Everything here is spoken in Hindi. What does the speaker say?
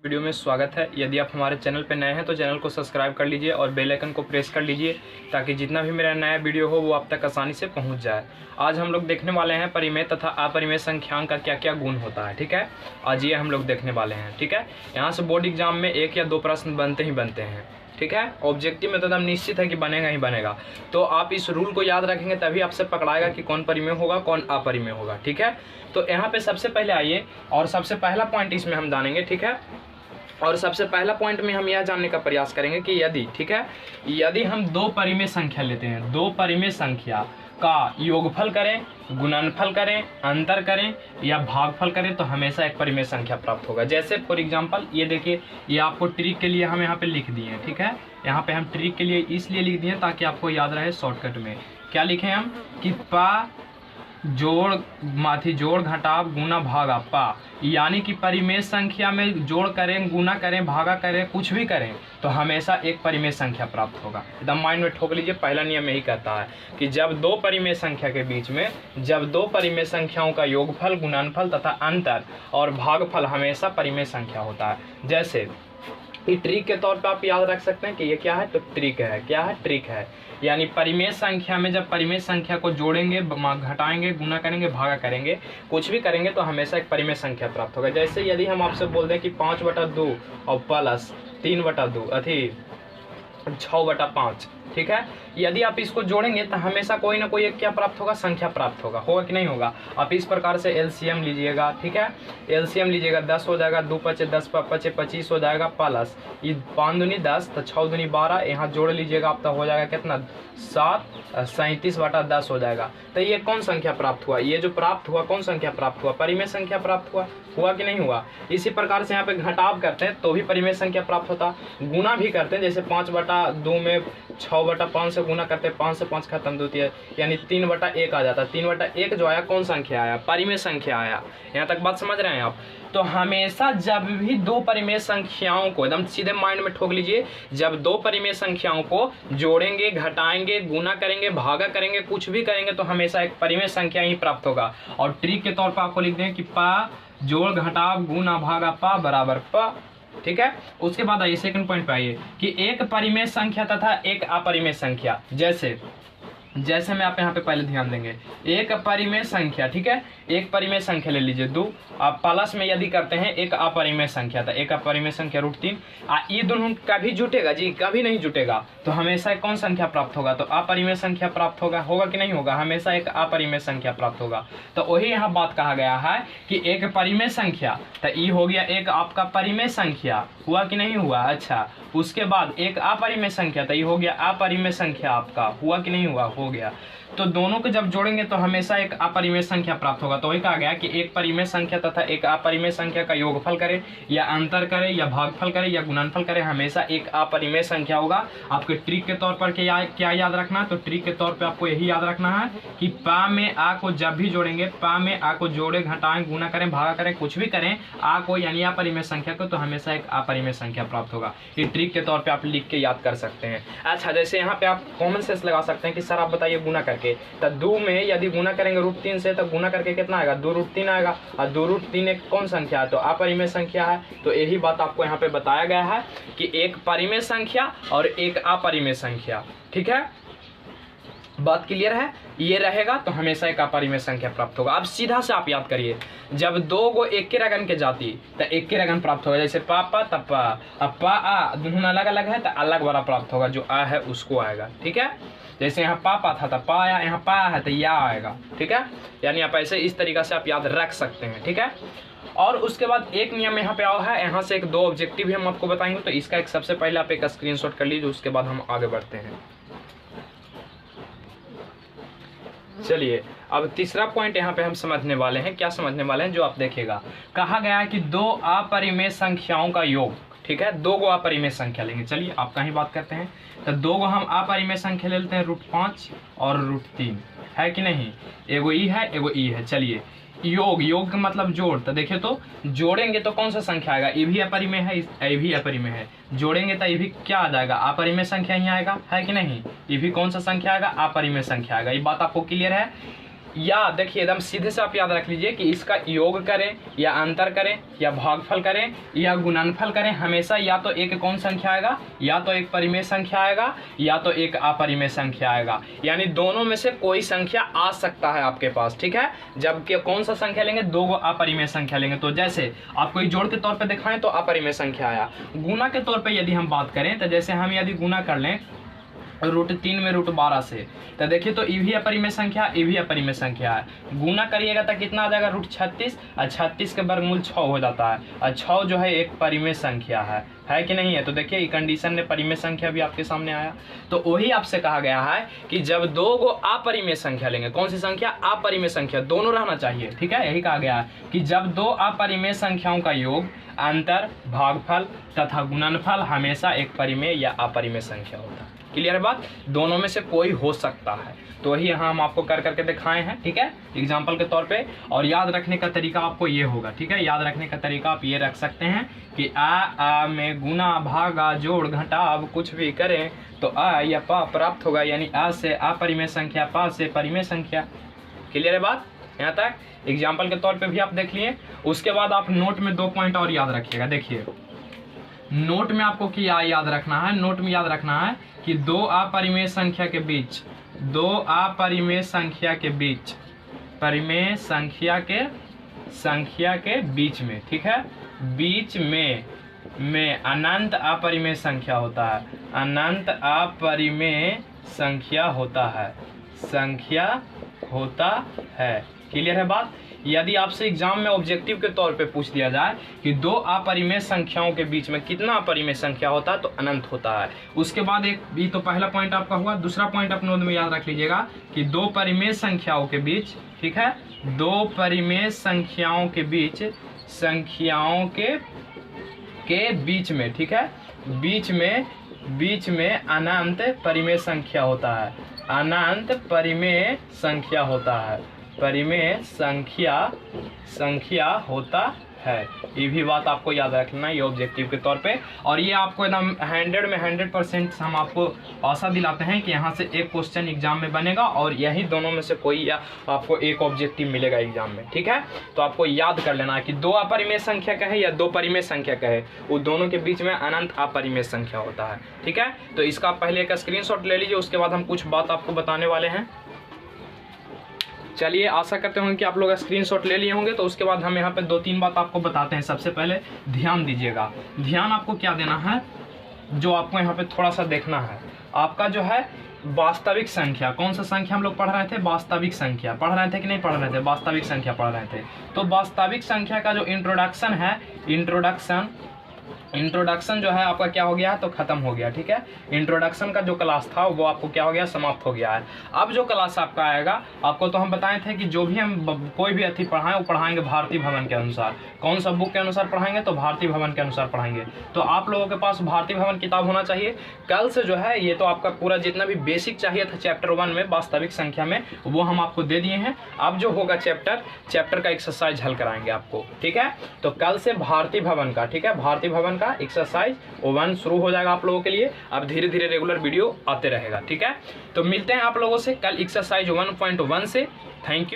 वीडियो में स्वागत है। यदि आप हमारे चैनल पर नए हैं तो चैनल को सब्सक्राइब कर लीजिए और बेल आइकन को प्रेस कर लीजिए ताकि जितना भी मेरा नया वीडियो हो वो आप तक आसानी से पहुंच जाए। आज हम लोग देखने वाले हैं परिमेय तथा अपरिमेय संख्याओं का क्या क्या गुण होता है। ठीक है, आज ये हम लोग देखने वाले हैं। ठीक है, यहाँ से बोर्ड एग्जाम में 1 या 2 प्रश्न बनते ही बनते हैं। ठीक है, ऑब्जेक्टिव में तो एकदम निश्चित है कि बनेगा ही बनेगा। तो आप इस रूल को याद रखेंगे तभी आपसे पकड़ाएगा कि कौन परिमेय होगा कौन अपरिमेय होगा। ठीक है, तो यहाँ पे सबसे पहले आइए और सबसे पहला पॉइंट इसमें हम जानेंगे। ठीक है, और सबसे पहला पॉइंट में हम यह जानने का प्रयास करेंगे कि यदि, ठीक है, यदि हम 2 परिमेय संख्या लेते हैं, 2 परिमेय संख्या का योगफल करें, गुणनफल करें, अंतर करें या भागफल करें तो हमेशा एक परिमेय संख्या प्राप्त होगा। जैसे फॉर एग्जांपल ये देखिए, ये आपको ट्रिक के लिए हम यहाँ पे लिख दिए हैं। ठीक है, यहाँ पे हम ट्रिक के लिए इसलिए लिख दिए ताकि आपको याद रहे शॉर्टकट में। क्या लिखे हम कि पा जोड़ माथी जोड़ घटाव गुना भागा पा, यानी कि परिमेय संख्या में जोड़ करें, गुना करें, भागा करें, कुछ भी करें तो हमेशा एक परिमेय संख्या प्राप्त होगा। एकदम माइंड में ठोक लीजिए, पहला नियम यही कहता है कि जब 2 परिमेय संख्या के बीच में, जब 2 परिमेय संख्याओं का योगफल, गुणनफल तथा अंतर और भागफल हमेशा परिमेय संख्या होता है। जैसे ये ट्रिक के तौर पे आप याद रख सकते हैं कि ये क्या है, तो ट्रिक है। क्या है? ट्रिक है। यानी परिमेय संख्या में जब परिमेय संख्या को जोड़ेंगे, घटाएंगे, गुना करेंगे, भागा करेंगे, कुछ भी करेंगे तो हमेशा एक परिमेय संख्या प्राप्त होगा। जैसे यदि हम आपसे बोल दें कि 5/2 और प्लस 3/2 6/5, ठीक है, यदि आप इसको जोड़ेंगे तो हमेशा कोई ना कोई एक क्या प्राप्त होगा, संख्या प्राप्त होगा। होगा कि नहीं होगा? आप इस प्रकार से एलसीएम लीजिएगा। ठीक है, एलसीएम लीजिएगा, 10 हो जाएगा, 2 × 5 = 10, 5 × 25 हो जाएगा, प्लस ये 5 दूनी 10 तो 6 दूनी 12, यहाँ जोड़ लीजिएगा आप तो हो जाएगा कितना, 7, 37/10 हो जाएगा। तो ये कौन संख्या प्राप्त हुआ? ये जो प्राप्त हुआ कौन संख्या प्राप्त हुआ? परिमेय संख्या प्राप्त हुआ। हुआ कि नहीं हुआ? इसी प्रकार से यहाँ पे घटाव करते हैं तो भी परिमेय संख्या प्राप्त होता। गुना भी करते हैं, जैसे 5/2 में 6/5 से गुना करते हैं, 5 से 5 खत्म द्वितीय, यानी 3/1 आ जाता है। 3/1 जो आया कौन संख्या आया? परिमेय संख्या आया। यहाँ तक बात समझ रहे हैं आप? तो हमेशा जब भी 2 परिमेय संख्याओं को, एकदम सीधे माइंड में ठोक लीजिए, जब 2 परिमेय संख्याओं को जोड़ेंगे, घटाएंगे, गुना करेंगे, भागा करेंगे, कुछ भी करेंगे तो हमेशा एक परिमेय संख्या ही प्राप्त होगा। और ट्रिक के तौर पर आपको लिख दें कि पा जोड़ घटाव गुना भागा पा बराबर पा। ठीक है, उसके बाद आइए सेकंड पॉइंट पे आइए कि एक परिमेय संख्या तथा एक अपरिमेय संख्या। जैसे में आप यहाँ पे पहले ध्यान देंगे, एक परिमेय संख्या, ठीक है, एक परिमेय संख्या ले लीजिए 2, आप प्लस में यदि करते हैं एक अपरिमेय संख्या, तो एक अपरिमेय संख्या √3, ये दोनों कभी जुटेगा जी? कभी नहीं जुटेगा। तो हमेशा कौन संख्या प्राप्त होगा? तो अपरिमेय संख्या प्राप्त होगा। होगा कि नहीं होगा? हमेशा एक अपरिमेय संख्या प्राप्त होगा। तो वही यहाँ बात कहा गया है कि एक परिमेय संख्या, तो ये हो गया एक आपका परिमेय संख्या। हुआ कि नहीं हुआ? अच्छा, उसके बाद एक अपरिमेय संख्या, तो ये हो गया अपरिमेय संख्या आपका। हुआ कि नहीं हुआ? हो गया। तो दोनों को जब जोड़ेंगे तो हमेशा एक अपरिमेय संख्या प्राप्त होगा। तो वही कहा गया कि एक परिमेय संख्या तथा एक अपरिमेय संख्या का योगफल करें या अंतर करें या भागफल करें या गुणनफल करें, हमेशा एक अपरिमेय संख्या होगा। आपके ट्रिक के तौर पर क्या याद रखना? तो ट्रिक के तौर पर आपको यही याद रखना है कि पा में आ को जब भी जोड़ेंगे, पा में आ को जोड़े, घटाएं, गुना करें, भागा करें, कुछ भी करें, आ को यानी अपरिमेय संख्या को, तो हमेशा एक अपरिमेय संख्या प्राप्त होगा। ये ट्रिक के तौर पर आप लिख के याद कर सकते हैं। अच्छा, जैसे यहाँ पे आप कॉमन सेंस लगा सकते हैं कि सर आप बताइए गुना करके, तो 2 में यदि गुना करेंगे √3 से तो गुना करके कितना आएगा? 2√3 आएगा। और 2√3 एक कौन संख्या है? तो अपरिमेय संख्या है। तो यही बात आपको यहाँ पे बताया गया है कि एक परिमेय संख्या और एक अपरिमेय संख्या। ठीक है, बात क्लियर है? ये रहेगा तो हमेशा एक अपरिमेय संख्या प्राप्त होगा। अब सीधा से आप याद करिए, जब 2 गो एक के रगन के जाती तो एक के रगन प्राप्त होगा। जैसे पा पा तब पा, अब पा आ दोनों अलग अलग है तो अलग वाला प्राप्त होगा, जो आ है उसको आएगा। ठीक है, जैसे यहाँ पा था तो पा आया, यहाँ पा है तो या आएगा। ठीक है, यानी आप ऐसे इस तरीका से आप याद रख सकते हैं। ठीक है, और उसके बाद एक नियम यहाँ पे और है, यहाँ से एक 2 ऑब्जेक्टिव भी हम आपको बताएंगे। तो इसका एक सबसे पहले आप एक स्क्रीनशॉट कर लीजिए, उसके बाद हम आगे बढ़ते हैं। चलिए, अब तीसरा पॉइंट यहाँ पे हम समझने वाले हैं। क्या समझने वाले हैं? जो आप देखिएगा, कहा गया है कि 2 अपरिमेय संख्याओं का योग। ठीक है, 2 गो अपरिमेय संख्या लेंगे। चलिए आपका ही बात करते हैं। तो 2 गो हम अपरिमेय संख्या ले लेते हैं, √5 और √3, है कि नहीं? एगो ई है, एगो ई है। चलिए, योग का मतलब जोड़। तो देखिए, तो जोड़ेंगे तो कौन सा संख्या आएगा? ये भी अपरिमेय है, ये भी अपरिमेय है। जोड़ेंगे तो ये भी क्या आ जाएगा? अपरिमेय संख्या ही आएगा, है कि नहीं? ये भी कौन सा संख्या आएगा? अपरिमेय संख्या आएगा। ये बात आपको क्लियर है? या देखिए एकदम सीधे से आप याद रख लीजिए कि इसका योग करें या अंतर करें या भागफल करें या गुणनफल करें, हमेशा या तो एक कौन संख्या आएगा, या तो एक परिमेय संख्या आएगा या तो एक अपरिमेय संख्या आएगा, यानी दोनों में से कोई संख्या आ सकता है आपके पास, ठीक है। जबकि कौन सा संख्या लेंगे, दो अपरिमेय संख्या लेंगे। तो जैसे आपको जोड़ के तौर पर दिखाएं तो अपरिमेय संख्या आया। गुना के तौर पर यदि हम बात करें तो जैसे हम यदि गुना कर लें √3 में √12 से, तो देखिए तो ये भी अपरिमेय संख्या, ये भी अपरिमेय संख्या है। गुना करिएगा तो कितना आ जाएगा, √36 और 36 के वर्गमूल 6 हो जाता है, और 6 जो है एक परिमेय संख्या है कि नहीं है। तो देखिए कंडीशन ने परिमेय संख्या भी आपके सामने आया। तो वही आपसे कहा गया है कि जब दो गो अपरिमेय संख्या लेंगे, कौन सी संख्या, अपरिमेय संख्या, दोनों रहना चाहिए, ठीक है। यही कहा गया है कि जब दो अपरिमेय संख्याओं का योग, अंतर, भागफल तथा गुणनफल हमेशा एक परिमेय या अपरिमेय संख्या होता है। क्लियर है बात, दोनों में से कोई हो सकता है। तो वही यहाँ हम आपको कर करके दिखाए हैं, ठीक है, एग्जाम्पल के तौर पे। और याद रखने का तरीका आपको ये होगा, ठीक है। याद रखने का तरीका आप ये रख सकते हैं कि आ में गुना, भागा, जोड़, घटाव कुछ भी करें तो आ या पा प्राप्त होगा, यानी आ से अपरिमेय संख्या, पा से परिमेय संख्या। क्लियर है बात, यहाँ तक एग्जाम्पल के तौर पे भी आप देख लिए। उसके बाद आप नोट में 2 पॉइंट और याद रखिएगा। देखिए नोट में आपको क्या याद रखना है, नोट में याद रखना है कि दो अपरिमेय संख्या के बीच, दो अपरिमेय संख्या के बीच, परिमेय संख्या के बीच में, ठीक है, बीच में अनंत अपरिमेय संख्या होता है, अनंत अपरिमेय संख्या होता है। क्लियर है बात। यदि आपसे एग्जाम में ऑब्जेक्टिव के तौर पे पूछ दिया जाए कि दो अपरिमेय संख्याओं के बीच में कितना अपरिमेय संख्या होता है, तो अनंत होता है। उसके बाद एक भी तो पहला पॉइंट आपका हुआ। दूसरा पॉइंट आप नोट में याद रख लीजिएगा कि दो परिमेय संख्याओं के बीच, ठीक है, दो परिमेय संख्याओं के बीच, के बीच में, ठीक है, बीच में अनंत परिमेय संख्या होता है, अनंत परिमेय संख्या होता है, परिमेय संख्या होता है। ये भी बात आपको याद रखना है, ये ऑब्जेक्टिव के तौर पे। और ये आपको एकदम 100 में 100% हम आपको आशा दिलाते हैं कि यहाँ से एक क्वेश्चन एग्जाम में बनेगा और यही दोनों में से कोई या आपको एक ऑब्जेक्टिव मिलेगा एग्जाम में, ठीक है। तो आपको याद कर लेना है कि दो अपरिमेय संख्या का है या दो परिमेय संख्या का है, वो दोनों के बीच में अनंत अपरिमेय संख्या होता है, ठीक है। तो इसका पहले एक स्क्रीनशॉट ले लीजिए, उसके बाद हम कुछ बात आपको बताने वाले हैं। चलिए आशा करते होंगे कि आप लोग स्क्रीनशॉट ले लिए होंगे। तो उसके बाद हम यहाँ पे 2-3 बात आपको बताते हैं। सबसे पहले ध्यान दीजिएगा, ध्यान आपको क्या देना है, जो आपको यहाँ पे थोड़ा सा देखना है, आपका जो है वास्तविक संख्या, कौन सा संख्या हम लोग पढ़ रहे थे, वास्तविक संख्या पढ़ रहे थे कि नहीं पढ़ रहे थे, वास्तविक संख्या पढ़ रहे थे। तो वास्तविक संख्या का जो इंट्रोडक्शन है, इंट्रोडक्शन जो है आपका क्या हो गया, तो खत्म हो गया, ठीक है। इंट्रोडक्शन का जो क्लास था वो आपको क्या हो गया, समाप्त हो गया है। अब जो क्लास आपका आएगा, आपको तो हम बताए थे कि जो भी हम कोई भी अथी पढ़ाएं वो पढ़ाएंगे भारतीय भवन के अनुसार। कौन सा बुक के अनुसार पढ़ाएंगे, तो भारतीय भवन के अनुसार पढ़ाएंगे। तो आप लोगों के पास भारतीय भवन किताब होना चाहिए। कल से जो है ये तो आपका पूरा जितना भी बेसिक चाहिए था चैप्टर 1 में वास्तविक संख्या में, वो हम आपको दे दिए हैं। अब जो होगा चैप्टर का एक्सरसाइज हल कराएंगे आपको, ठीक है। तो कल से भारतीय भवन का, ठीक है, भारतीय भवन का एक्सरसाइज 1 शुरू हो जाएगा आप लोगों के लिए। अब धीरे धीरे रेगुलर वीडियो आते रहेगा, ठीक है। तो मिलते हैं आप लोगों से कल एक्सरसाइज 1.1 से। Thank you.